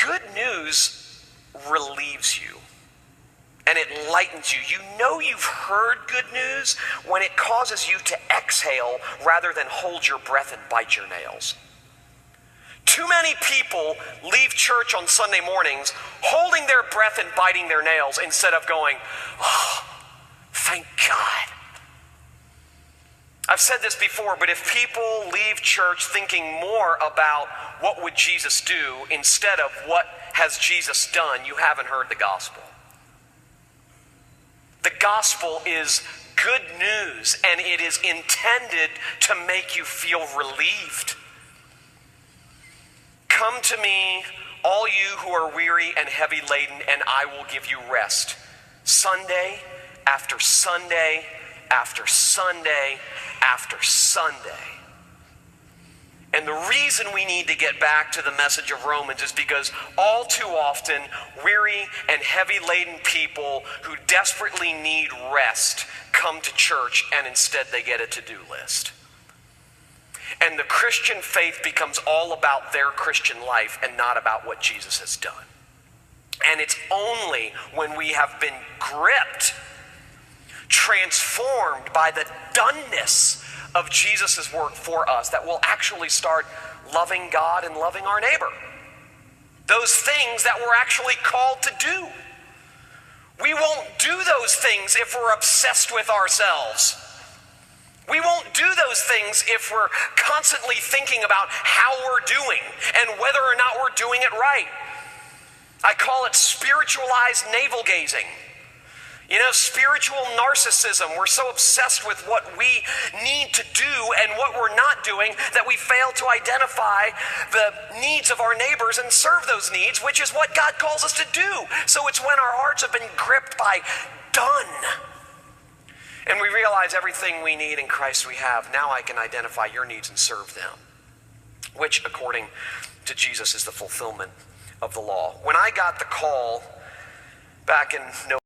Good news relieves you. And it lightens you. You know you've heard good news when it causes you to exhale rather than hold your breath and bite your nails. Too many people leave church on Sunday mornings holding their breath and biting their nails instead of going, "Oh, thank God." I've said this before, but if people leave church thinking more about what would Jesus do instead of what has Jesus done, you haven't heard the gospel. The gospel is good news, and it is intended to make you feel relieved. Come to me, all you who are weary and heavy laden, and I will give you rest. Sunday after Sunday after Sunday after Sunday. And the reason we need to get back to the message of Romans is because all too often, weary and heavy-laden people who desperately need rest come to church and instead they get a to-do list. And the Christian faith becomes all about their Christian life and not about what Jesus has done. And it's only when we have been gripped, transformed by the doneness of Jesus' work for us, that we'll actually start loving God and loving our neighbor. Those things that we're actually called to do. We won't do those things if we're obsessed with ourselves. We won't do those things if we're constantly thinking about how we're doing and whether or not we're doing it right. I call it spiritualized navel gazing. You know, spiritual narcissism. We're so obsessed with what we need to do and what we're not doing that we fail to identify the needs of our neighbors and serve those needs, which is what God calls us to do. So it's when our hearts have been gripped by done. And we realize everything we need in Christ we have. Now I can identify your needs and serve them, which according to Jesus is the fulfillment of the law. When I got the call back in November,